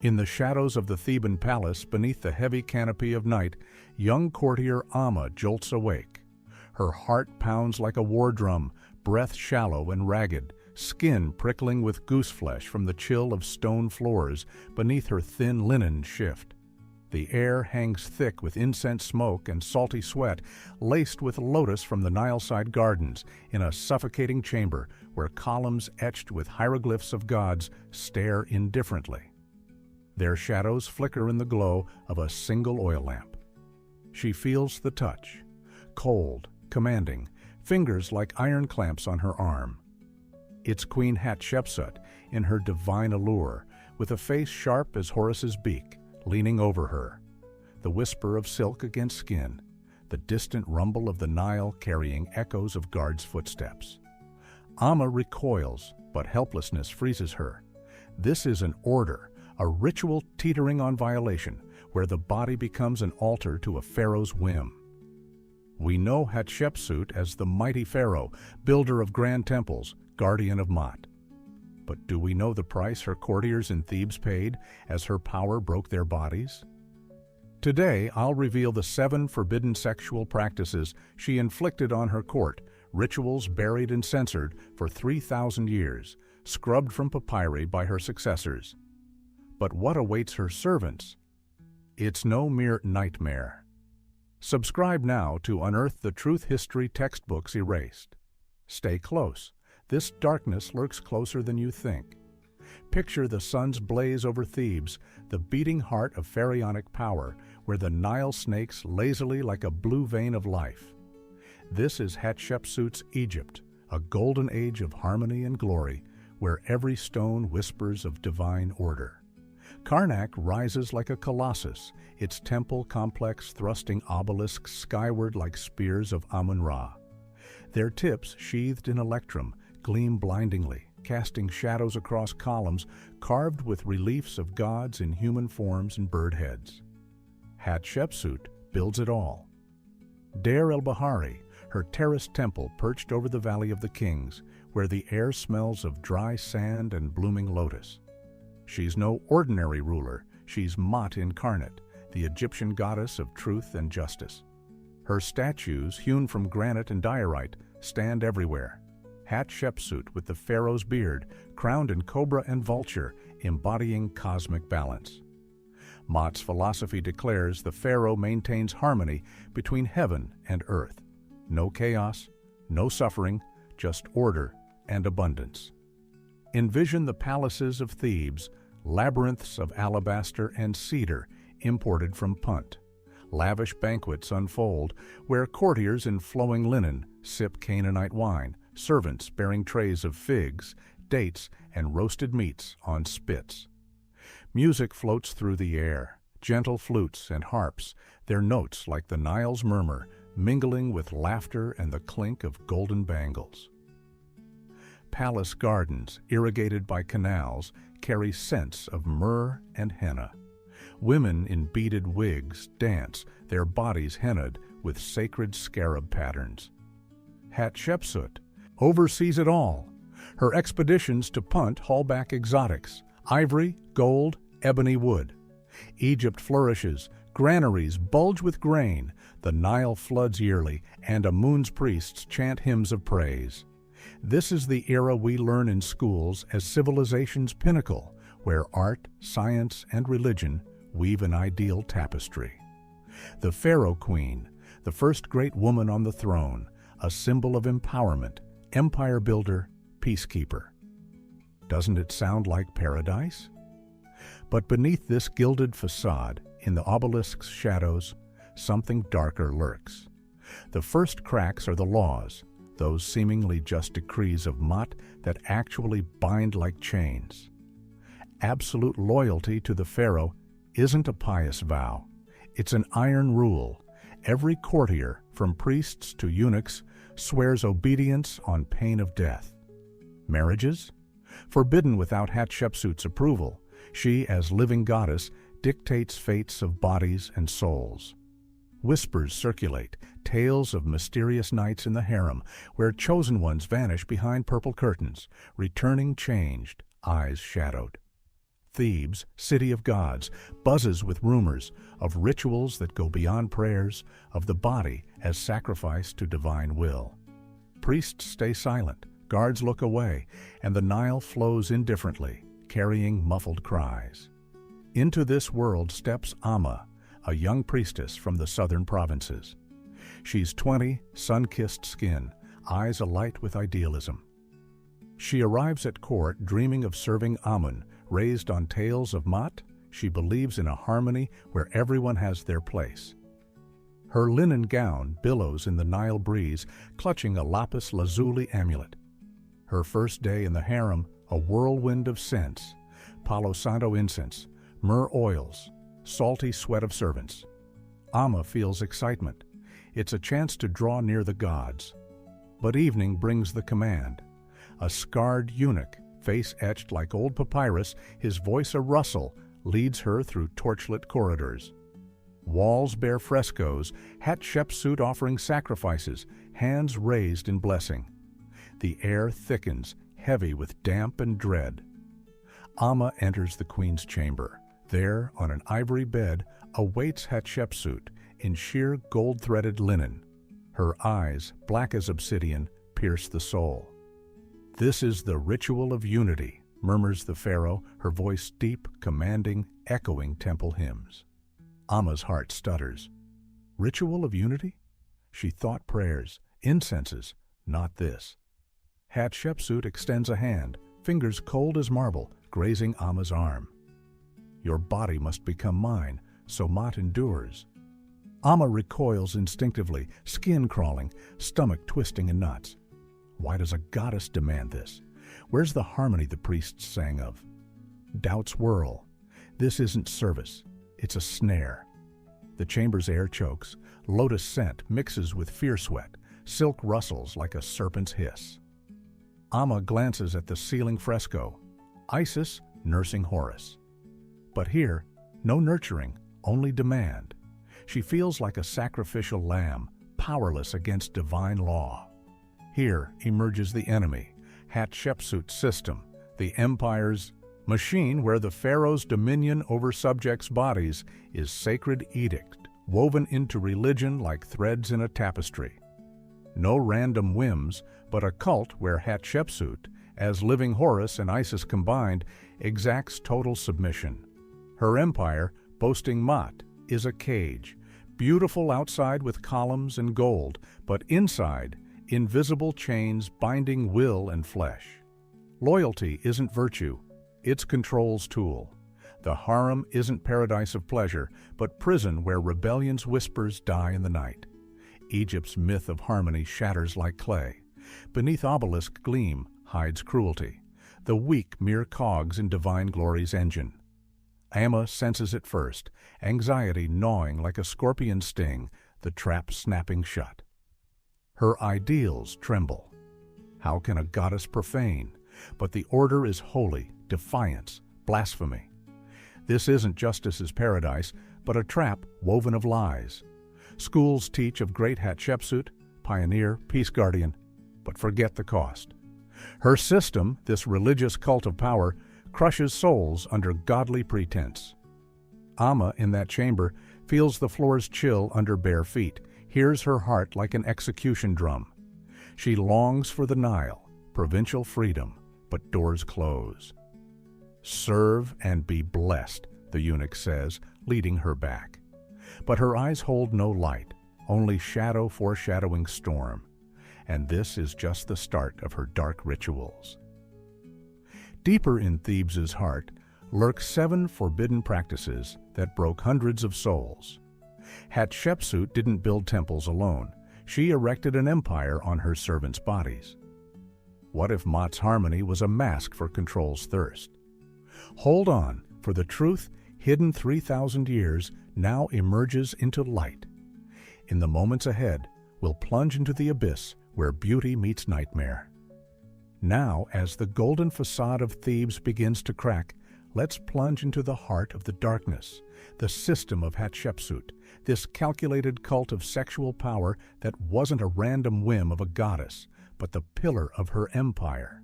In the shadows of the Theban palace, beneath the heavy canopy of night, young courtier Amma jolts awake. Her heart pounds like a war drum, breath shallow and ragged, skin prickling with goose flesh from the chill of stone floors beneath her thin linen shift. The air hangs thick with incense smoke and salty sweat, laced with lotus from the Nileside gardens, in a suffocating chamber where columns etched with hieroglyphs of gods stare indifferently. Their shadows flicker in the glow of a single oil lamp. She feels the touch, cold, commanding, fingers like iron clamps on her arm. It's Queen Hatshepsut, in her divine allure, with a face sharp as Horus's beak, leaning over her. The whisper of silk against skin, the distant rumble of the Nile carrying echoes of guards' footsteps. Amma recoils, but helplessness freezes her. This is an order, a ritual teetering on violation, where the body becomes an altar to a pharaoh's whim. We know Hatshepsut as the mighty pharaoh, builder of grand temples, guardian of Maat. But do we know the price her courtiers in Thebes paid as her power broke their bodies? Today, I'll reveal the 7 forbidden sexual practices she inflicted on her court, rituals buried and censored for 3,000 years, scrubbed from papyri by her successors. But what awaits her servants? It's no mere nightmare. Subscribe now to unearth the truth history textbooks erased. Stay close. This darkness lurks closer than you think. Picture the sun's blaze over Thebes, the beating heart of pharaonic power, where the Nile snakes lazily like a blue vein of life. This is Hatshepsut's Egypt, a golden age of harmony and glory, where every stone whispers of divine order. Karnak rises like a colossus, its temple complex thrusting obelisks skyward like spears of Amun-Ra. Their tips, sheathed in electrum, gleam blindingly, casting shadows across columns carved with reliefs of gods in human forms and bird heads. Hatshepsut builds it all. Deir el-Bahari, her terraced temple perched over the Valley of the Kings, where the air smells of dry sand and blooming lotus. She's no ordinary ruler, she's Maat incarnate, the Egyptian goddess of truth and justice. Her statues, hewn from granite and diorite, stand everywhere. Hatshepsut with the pharaoh's beard, crowned in cobra and vulture, embodying cosmic balance. Maat's philosophy declares the pharaoh maintains harmony between heaven and earth. No chaos, no suffering, just order and abundance. Envision the palaces of Thebes, labyrinths of alabaster and cedar imported from Punt. Lavish banquets unfold, where courtiers in flowing linen sip Canaanite wine, servants bearing trays of figs, dates, and roasted meats on spits. Music floats through the air, gentle flutes and harps, their notes like the Nile's murmur, mingling with laughter and the clink of golden bangles. Palace gardens, irrigated by canals, carry scents of myrrh and henna. Women in beaded wigs dance, their bodies hennaed with sacred scarab patterns. Hatshepsut oversees it all. Her expeditions to Punt haul back exotics, ivory, gold, ebony wood. Egypt flourishes, granaries bulge with grain, the Nile floods yearly, and Amun's priests chant hymns of praise. This is the era we learn in schools as civilization's pinnacle, where art, science, and religion weave an ideal tapestry. The Pharaoh Queen, the first great woman on the throne, a symbol of empowerment, empire builder, peacekeeper. Doesn't it sound like paradise? But beneath this gilded facade, in the obelisk's shadows, something darker lurks. The first cracks are the laws, those seemingly just decrees of Maat that actually bind like chains. Absolute loyalty to the pharaoh isn't a pious vow. It's an iron rule. Every courtier, from priests to eunuchs, swears obedience on pain of death. Marriages? Forbidden without Hatshepsut's approval, she, as living goddess, dictates fates of bodies and souls. Whispers circulate, tales of mysterious nights in the harem, where chosen ones vanish behind purple curtains, returning changed, eyes shadowed. Thebes, city of gods, buzzes with rumors of rituals that go beyond prayers, of the body as sacrifice to divine will. Priests stay silent, guards look away, and the Nile flows indifferently, carrying muffled cries. Into this world steps Amma, a young priestess from the southern provinces. She's 20, sun-kissed skin, eyes alight with idealism. She arrives at court dreaming of serving Amun. Raised on tales of Maat, she believes in a harmony where everyone has their place. Her linen gown billows in the Nile breeze, clutching a lapis lazuli amulet. Her first day in the harem, a whirlwind of scents, Palo Santo incense, myrrh oils, salty sweat of servants. Amma feels excitement. It's a chance to draw near the gods. But evening brings the command. A scarred eunuch, face etched like old papyrus, his voice a rustle, leads her through torchlit corridors. Walls bear frescoes, Hatshepsut offering sacrifices, hands raised in blessing. The air thickens, heavy with damp and dread. Amma enters the queen's chamber. There, on an ivory bed, awaits Hatshepsut in sheer gold-threaded linen. Her eyes, black as obsidian, pierce the soul. "This is the ritual of unity," murmurs the pharaoh, her voice deep, commanding, echoing temple hymns. Amma's heart stutters. Ritual of unity? She thought prayers, incenses, not this. Hatshepsut extends a hand, fingers cold as marble, grazing Amma's arm. "Your body must become mine, so Maat endures." Amma recoils instinctively, skin crawling, stomach twisting in knots. Why does a goddess demand this? Where's the harmony the priests sang of? Doubts whirl. This isn't service. It's a snare. The chamber's air chokes. Lotus scent mixes with fear sweat. Silk rustles like a serpent's hiss. Amma glances at the ceiling fresco. Isis nursing Horus. But here, no nurturing, only demand. She feels like a sacrificial lamb, powerless against divine law. Here emerges the enemy, Hatshepsut's system, the empire's machine where the pharaoh's dominion over subjects' bodies is sacred edict, woven into religion like threads in a tapestry. No random whims, but a cult where Hatshepsut, as living Horus and Isis combined, exacts total submission. Her empire, boasting Maat, is a cage, beautiful outside with columns and gold, but inside, invisible chains binding will and flesh. Loyalty isn't virtue, it's control's tool. The harem isn't paradise of pleasure, but prison where rebellion's whispers die in the night. Egypt's myth of harmony shatters like clay. Beneath obelisk gleam hides cruelty, the weak mere cogs in divine glory's engine. Amma senses it first, anxiety gnawing like a scorpion sting, the trap snapping shut. Her ideals tremble. How can a goddess profane? But the order is holy, defiance, blasphemy. This isn't justice's paradise, but a trap woven of lies. Schools teach of great Hatshepsut, pioneer, peace guardian, but forget the cost. Her system, this religious cult of power, crushes souls under godly pretense. Amma, in that chamber, feels the floor's chill under bare feet, hears her heart like an execution drum. She longs for the Nile, provincial freedom, but doors close. "Serve and be blessed," the eunuch says, leading her back. But her eyes hold no light, only shadow foreshadowing storm. And this is just the start of her dark rituals. Deeper in Thebes's heart lurk 7 forbidden practices that broke hundreds of souls. Hatshepsut didn't build temples alone. She erected an empire on her servants' bodies. What if Maat's harmony was a mask for control's thirst? Hold on, for the truth, hidden 3,000 years, now emerges into light. In the moments ahead, we'll plunge into the abyss where beauty meets nightmare. Now, as the golden facade of Thebes begins to crack, let's plunge into the heart of the darkness, the system of Hatshepsut, this calculated cult of sexual power that wasn't a random whim of a goddess, but the pillar of her empire.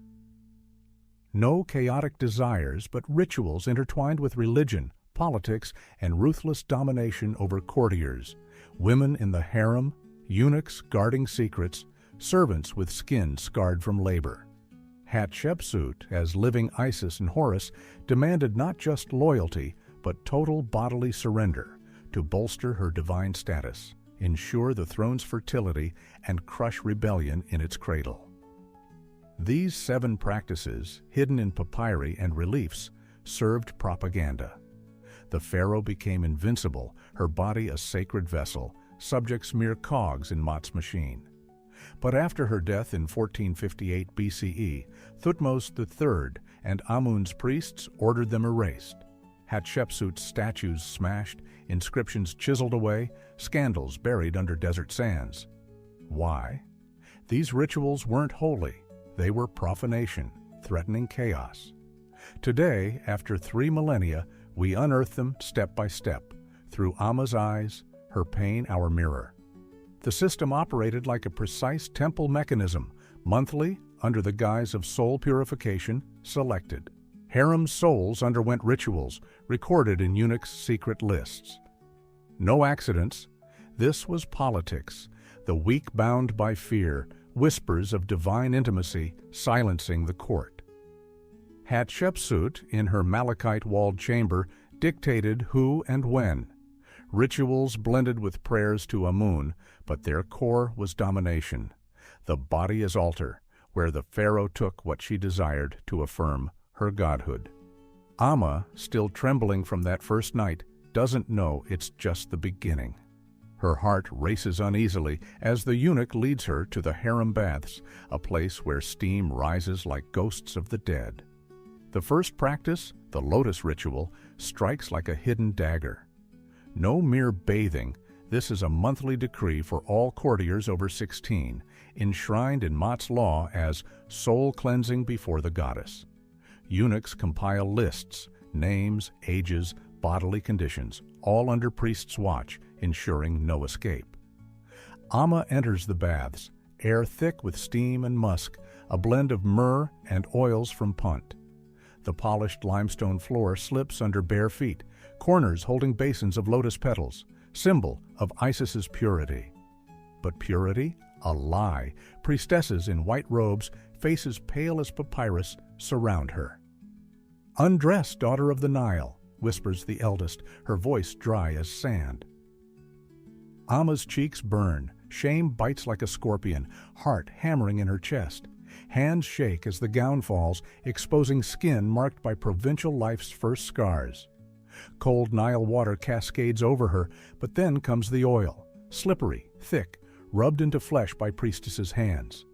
No chaotic desires, but rituals intertwined with religion, politics, and ruthless domination over courtiers, women in the harem, eunuchs guarding secrets, servants with skin scarred from labor. Hatshepsut, as living Isis and Horus, demanded not just loyalty, but total bodily surrender to bolster her divine status, ensure the throne's fertility, and crush rebellion in its cradle. These 7 practices, hidden in papyri and reliefs, served propaganda. The pharaoh became invincible, her body a sacred vessel, subjects mere cogs in Maat's machine. But after her death in 1458 BCE, Thutmose III and Amun's priests ordered them erased. Hatshepsut's statues smashed, inscriptions chiseled away, scandals buried under desert sands. Why? These rituals weren't holy. They were profanation, threatening chaos. Today, after 3 millennia, we unearth them step by step, through Amma's eyes, her pain our mirror. The system operated like a precise temple mechanism, monthly, under the guise of soul purification, selected. Harem souls underwent rituals, recorded in eunuchs' secret lists. No accidents. This was politics, the weak bound by fear, whispers of divine intimacy silencing the court. Hatshepsut, in her malachite-walled chamber, dictated who and when. Rituals blended with prayers to Amun, but their core was domination. The body as altar, where the pharaoh took what she desired to affirm her godhood. Amma, still trembling from that first night, doesn't know it's just the beginning. Her heart races uneasily as the eunuch leads her to the harem baths, a place where steam rises like ghosts of the dead. The first practice, the lotus ritual, strikes like a hidden dagger. No mere bathing, this is a monthly decree for all courtiers over 16, enshrined in Maat's law as soul cleansing before the goddess. Eunuchs compile lists, names, ages, bodily conditions, all under priest's watch, ensuring no escape. Amma enters the baths, air thick with steam and musk, a blend of myrrh and oils from Punt. The polished limestone floor slips under bare feet, corners holding basins of lotus petals, symbol of Isis's purity. But purity? A lie. Priestesses in white robes, faces pale as papyrus, surround her. "Undress, daughter of the Nile," whispers the eldest, her voice dry as sand. Amma's cheeks burn, shame bites like a scorpion, heart hammering in her chest. Hands shake as the gown falls, exposing skin marked by provincial life's first scars. Cold Nile water cascades over her, but then comes the oil, slippery, thick, rubbed into flesh by priestess's hands.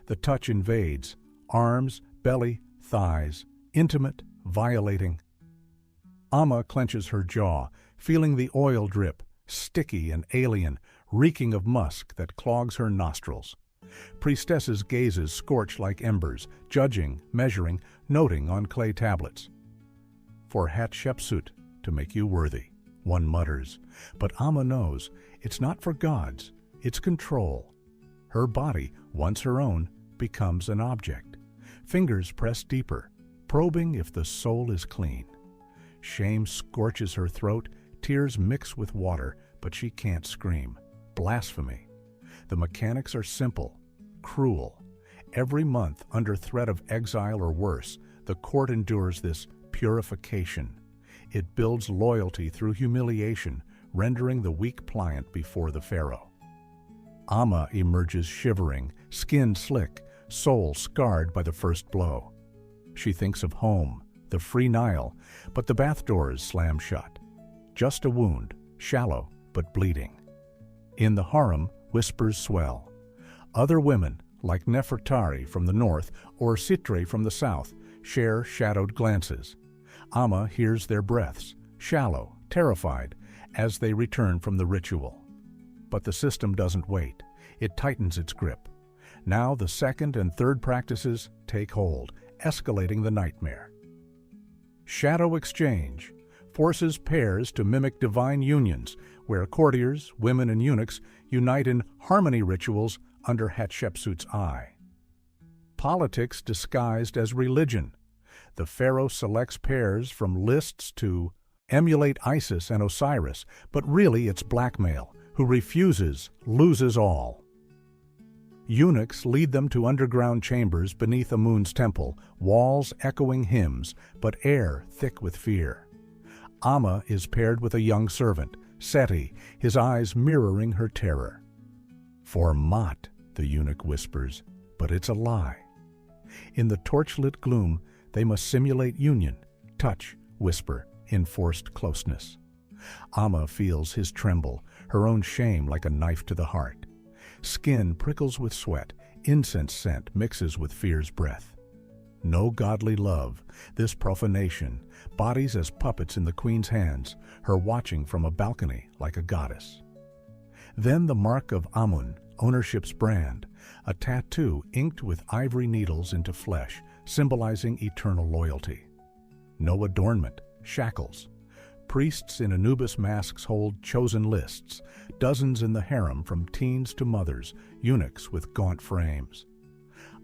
The touch invades, arms, belly, thighs, intimate, violating. Amma clenches her jaw, feeling the oil drip, sticky and alien, reeking of musk that clogs her nostrils. Priestess's gazes scorch like embers, judging, measuring, noting on clay tablets. "For Hatshepsut, to make you worthy," one mutters, but Amma knows it's not for gods, it's control. Her body, once her own, becomes an object. Fingers press deeper, probing if the soul is clean. Shame scorches her throat, tears mix with water, but she can't scream. Blasphemy. The mechanics are simple, cruel. Every month, under threat of exile or worse, the court endures this purification. It builds loyalty through humiliation, rendering the weak pliant before the pharaoh. Amma emerges shivering, skin slick, soul scarred by the first blow. She thinks of home, the free Nile, but the bath doors slam shut. Just a wound, shallow but bleeding. In the harem, whispers swell. Other women, like Nefertari from the north or Sitre from the south, share shadowed glances. Amma hears their breaths, shallow, terrified, as they return from the ritual. But the system doesn't wait. It tightens its grip. Now the second and third practices take hold, escalating the nightmare. Shadow exchange forces pairs to mimic divine unions, where courtiers, women, and eunuchs unite in harmony rituals under Hatshepsut's eye. Politics disguised as religion, The pharaoh selects pairs from lists to emulate Isis and Osiris, but really it's blackmail. Who refuses loses all. Eunuchs lead them to underground chambers beneath Amun's temple, walls echoing hymns, but air thick with fear. Amma is paired with a young servant, Seti, his eyes mirroring her terror. For Maat, the eunuch whispers, but it's a lie. In the torchlit gloom, they must simulate union, touch, whisper, enforced closeness. Amma feels his tremble, her own shame like a knife to the heart. Skin prickles with sweat, incense scent mixes with fear's breath. No godly love, this profanation, bodies as puppets in the queen's hands, her watching from a balcony like a goddess. Then the mark of Amun, ownership's brand, a tattoo inked with ivory needles into flesh, symbolizing eternal loyalty. No adornment, shackles. Priests in Anubis masks hold chosen lists, dozens in the harem from teens to mothers, eunuchs with gaunt frames.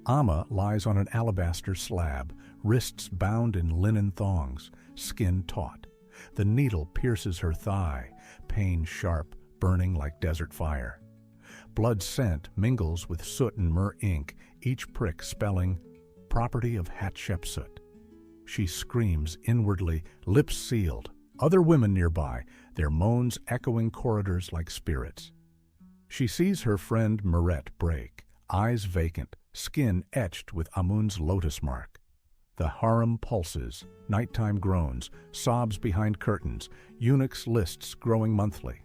Amma lies on an alabaster slab, wrists bound in linen thongs, skin taut. The needle pierces her thigh, pain sharp, burning like desert fire. Blood scent mingles with soot and myrrh ink, each prick spelling, property of Hatshepsut. She screams inwardly, lips sealed. Other women nearby, their moans echoing corridors like spirits. She sees her friend Meret break, eyes vacant, skin etched with Amun's lotus mark. The harem pulses, nighttime groans, sobs behind curtains, eunuchs' lists growing monthly.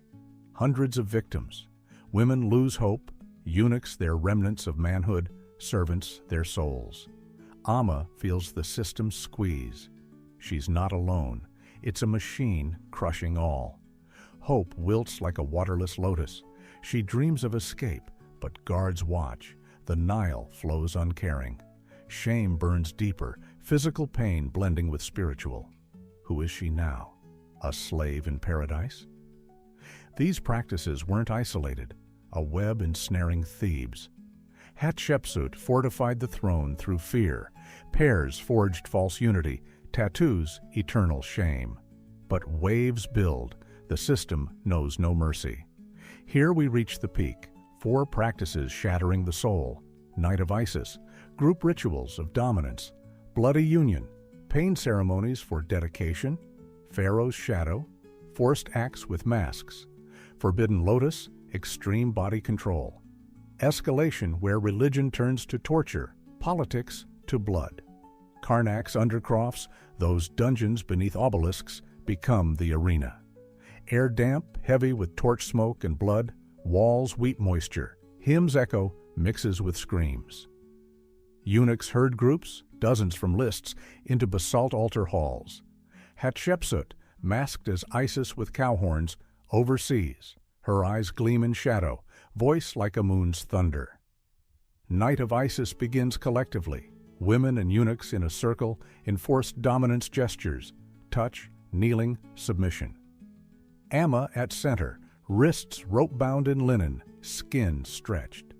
Hundreds of victims. Women lose hope, eunuchs their remnants of manhood, servants their souls. Amma feels the system squeeze. She's not alone. It's a machine crushing all. Hope wilts like a waterless lotus. She dreams of escape, but guards watch. The Nile flows uncaring. Shame burns deeper, physical pain blending with spiritual. Who is she now? A slave in paradise? These practices weren't isolated, a web ensnaring Thebes. Hatshepsut fortified the throne through fear. Pairs forged false unity, tattoos eternal shame. But waves build, the system knows no mercy. Here we reach the peak, 4 practices shattering the soul. Night of Isis, group rituals of dominance, bloody union, pain ceremonies for dedication, Pharaoh's shadow, forced acts with masks, forbidden lotus, extreme body control, escalation where religion turns to torture, politics to blood. Karnak's undercrofts, those dungeons beneath obelisks, become the arena. Air damp, heavy with torch smoke and blood, walls weep moisture, hymns echo, mixes with screams. Eunuchs herd groups, dozens from lists, into basalt altar halls. Hatshepsut, masked as Isis with cow horns, oversees. Her eyes gleam in shadow, voice like a moon's thunder. Night of Isis begins collectively. Women and eunuchs in a circle, enforced dominance gestures, touch, kneeling, submission. Amma at center, wrists rope-bound in linen, skin stretched.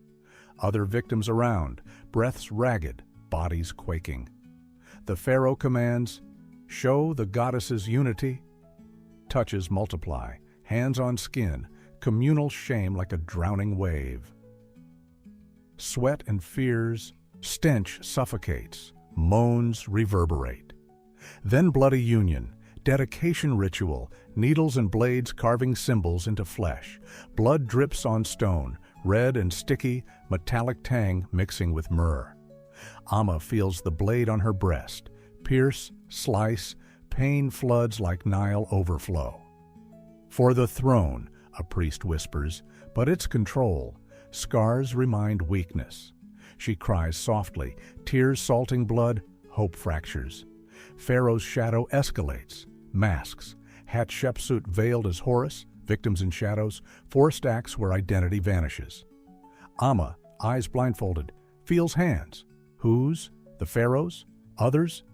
Other victims around, breaths ragged, bodies quaking. The pharaoh commands, show the goddess's unity. Touches multiply, hands on skin, communal shame like a drowning wave. Sweat and fears, stench suffocates, moans reverberate. Then bloody union, dedication ritual, needles and blades carving symbols into flesh. Blood drips on stone, red and sticky, metallic tang mixing with myrrh. Amma feels the blade on her breast. Pierce, slice, pain floods like Nile overflow. For the throne, a priest whispers, but its control. Scars remind weakness. She cries softly, tears salting blood, hope fractures. Pharaoh's shadow escalates, masks. Hatshepsut veiled as Horus, victims in shadows, forced acts where identity vanishes. Amma, eyes blindfolded, feels hands. Whose? The pharaoh's? Others?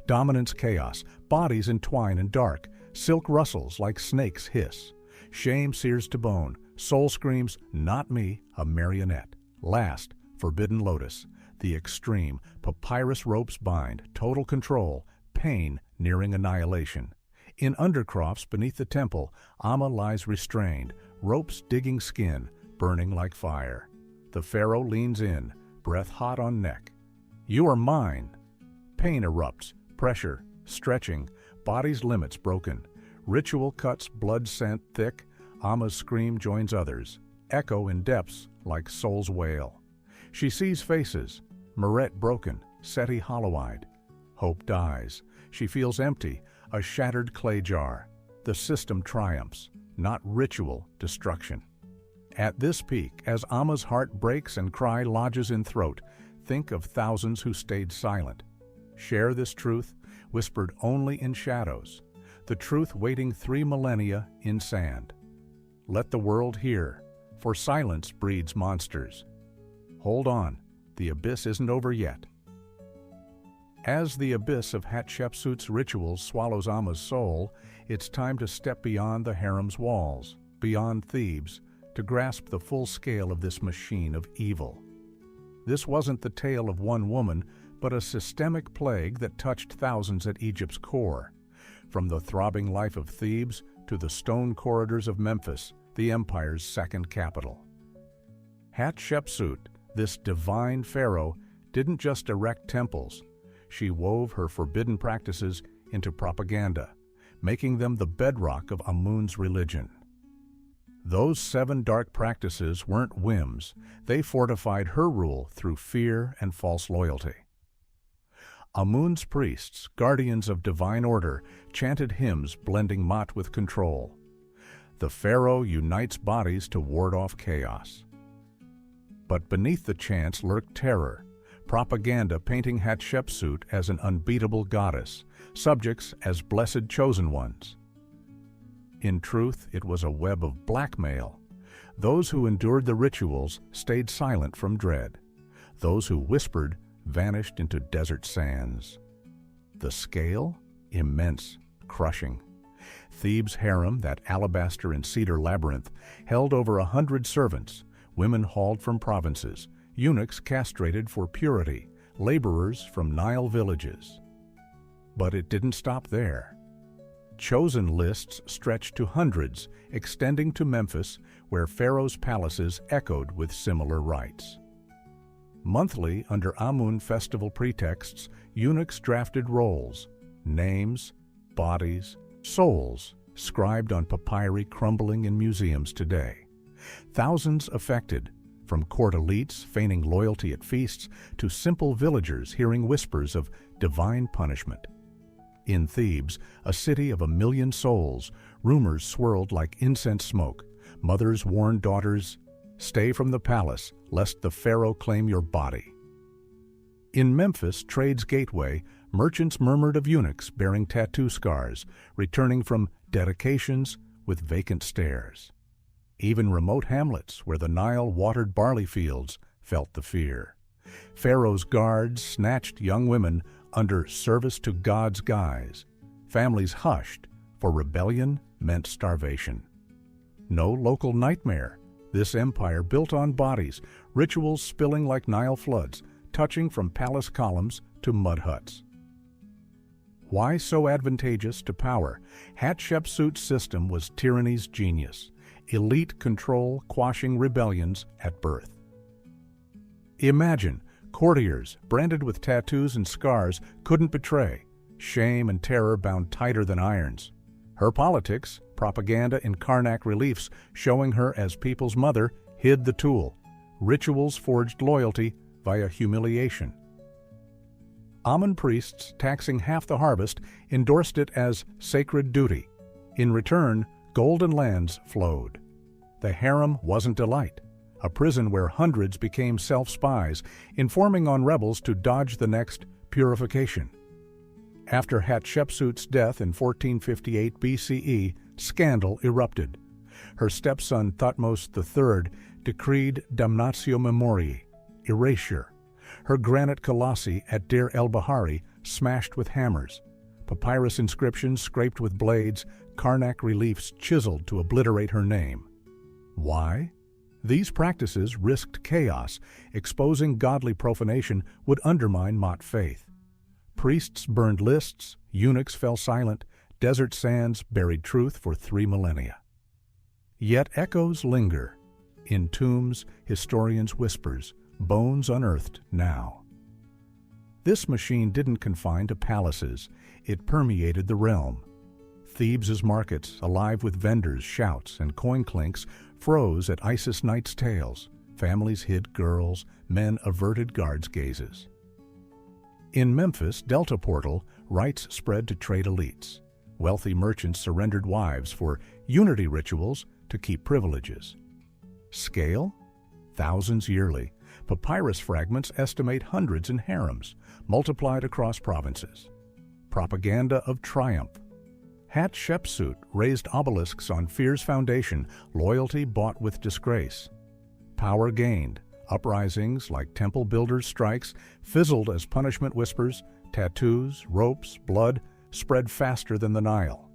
Dominance chaos, bodies entwine in dark, silk rustles like snakes hiss. Shame sears to bone, soul screams, not me, a marionette. Last, forbidden lotus, the extreme, papyrus ropes bind, total control, pain nearing annihilation. In undercrofts beneath the temple, Amma lies restrained, ropes digging skin, burning like fire. The Pharaoh leans in, breath hot on neck. "You are mine." Pain erupts, pressure, stretching, body's limits broken. Ritual cuts blood scent thick, Amma's scream joins others, echo in depths like soul's wail. She sees faces, Meret broken, Seti hollow-eyed. Hope dies. She feels empty, a shattered clay jar. The system triumphs, not ritual destruction. At this peak, as Amma's heart breaks and cry lodges in throat, think of thousands who stayed silent. Share this truth, whispered only in shadows, the truth waiting 3 millennia in sand. Let the world hear, for silence breeds monsters. Hold on, the abyss isn't over yet. As the abyss of Hatshepsut's rituals swallows Amma's soul, it's time to step beyond the harem's walls, beyond Thebes, to grasp the full scale of this machine of evil. This wasn't the tale of one woman, but a systemic plague that touched thousands at Egypt's core. From the throbbing life of Thebes to the stone corridors of Memphis, the empire's second capital. Hatshepsut, this divine pharaoh, didn't just erect temples. She wove her forbidden practices into propaganda, making them the bedrock of Amun's religion. Those 7 dark practices weren't whims. They fortified her rule through fear and false loyalty. Amun's priests, guardians of divine order, chanted hymns blending Maat with control. The pharaoh unites bodies to ward off chaos. But beneath the chants lurked terror, propaganda painting Hatshepsut as an unbeatable goddess, subjects as blessed chosen ones. In truth, it was a web of blackmail. Those who endured the rituals stayed silent from dread. Those who whispered vanished into desert sands. The scale? Immense, crushing. Thebes' harem, that alabaster and cedar labyrinth, held over 100 servants, women hauled from provinces, eunuchs castrated for purity, laborers from Nile villages. But it didn't stop there. Chosen lists stretched to hundreds, extending to Memphis, where Pharaoh's palaces echoed with similar rites. Monthly, under Amun festival pretexts, eunuchs drafted rolls, names, bodies, souls, scribed on papyri crumbling in museums today. Thousands affected, from court elites feigning loyalty at feasts to simple villagers hearing whispers of divine punishment. In Thebes, a city of 1 million souls, rumors swirled like incense smoke. Mothers warned daughters, "Stay from the palace, lest the pharaoh claim your body." In Memphis, trade's gateway, merchants murmured of eunuchs bearing tattoo scars, returning from dedications with vacant stares. Even remote hamlets, where the Nile watered barley fields, felt the fear. Pharaoh's guards snatched young women under service to God's guise. Families hushed, for rebellion meant starvation. No local nightmare. This empire built on bodies, rituals spilling like Nile floods, touching from palace columns to mud huts. Why so advantageous to power? Hatshepsut's system was tyranny's genius, elite control quashing rebellions at birth. Imagine, courtiers, branded with tattoos and scars, couldn't betray. Shame and terror bound tighter than irons. Her politics, propaganda in Karnak reliefs showing her as people's mother, hid the tool. Rituals forged loyalty via humiliation. Amun priests, taxing half the harvest, endorsed it as sacred duty. In return, golden lands flowed. The harem wasn't delight, a prison where hundreds became self-spies, informing on rebels to dodge the next purification. After Hatshepsut's death in 1458 BCE, scandal erupted. Her stepson Thutmose III decreed damnatio memoriae, erasure. Her granite colossi at Deir el-Bahari smashed with hammers. Papyrus inscriptions scraped with blades, Karnak reliefs chiseled to obliterate her name. Why? These practices risked chaos. Exposing godly profanation would undermine Maat faith. Priests burned lists, eunuchs fell silent, desert sands buried truth for 3 millennia. Yet echoes linger. In tombs, historians' whispers, bones unearthed now. This machine didn't confine to palaces, it permeated the realm. Thebes' markets, alive with vendors, shouts, and coin clinks, froze at Isis nights' tales. Families hid girls, men averted guards' gazes. In Memphis' Delta Portal, rites spread to trade elites. Wealthy merchants surrendered wives for unity rituals to keep privileges. Scale? Thousands yearly. Papyrus fragments estimate hundreds in harems, multiplied across provinces. Propaganda of triumph. Hatshepsut raised obelisks on fear's foundation, loyalty bought with disgrace. Power gained. Uprisings like temple builders' strikes fizzled as punishment whispers, tattoos, ropes, blood spread faster than the Nile.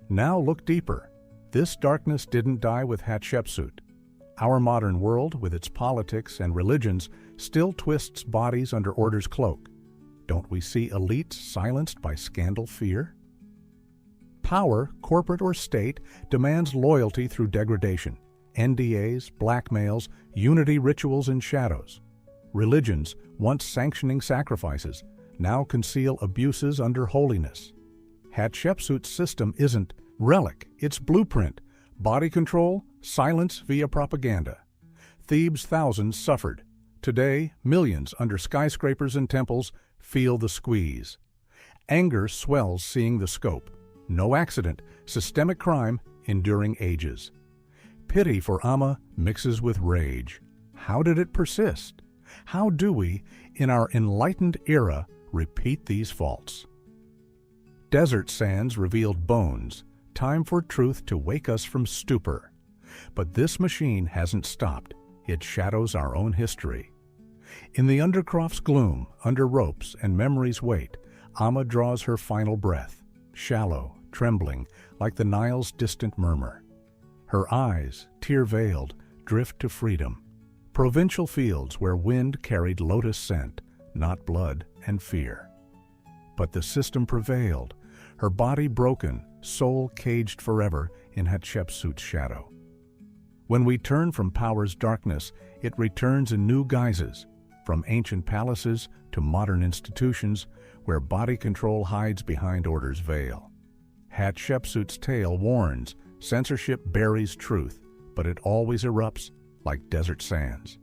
Now look deeper. This darkness didn't die with Hatshepsut. Our modern world, with its politics and religions, still twists bodies under order's cloak. Don't we see elites silenced by scandal fear? Power, corporate or state, demands loyalty through degradation. NDAs, blackmails, unity rituals in shadows. Religions, once sanctioning sacrifices, now conceal abuses under holiness. Hatshepsut's system isn't relic, it's blueprint. Body control, silence via propaganda. Thebes' thousands suffered. Today, millions under skyscrapers and temples feel the squeeze. Anger swells seeing the scope. No accident, systemic crime enduring ages. Pity for Amma mixes with rage. How did it persist? How do we, in our enlightened era, repeat these faults? Desert sands revealed bones. Time for truth to wake us from stupor. But this machine hasn't stopped. It shadows our own history. In the undercroft's gloom, under ropes and memory's weight, Amma draws her final breath, shallow, trembling, like the Nile's distant murmur. Her eyes, tear-veiled, drift to freedom. Provincial fields where wind carried lotus scent, not blood and fear. But the system prevailed, her body broken, soul caged forever in Hatshepsut's shadow. When we turn from power's darkness, it returns in new guises, from ancient palaces to modern institutions where body control hides behind order's veil. Hatshepsut's tale warns, censorship buries truth, but it always erupts like desert sands.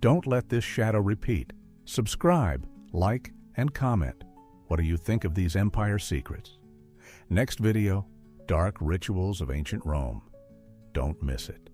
Don't let this shadow repeat. Subscribe, like, and comment. What do you think of these empire secrets? Next video, Dark Rituals of Ancient Rome. Don't miss it.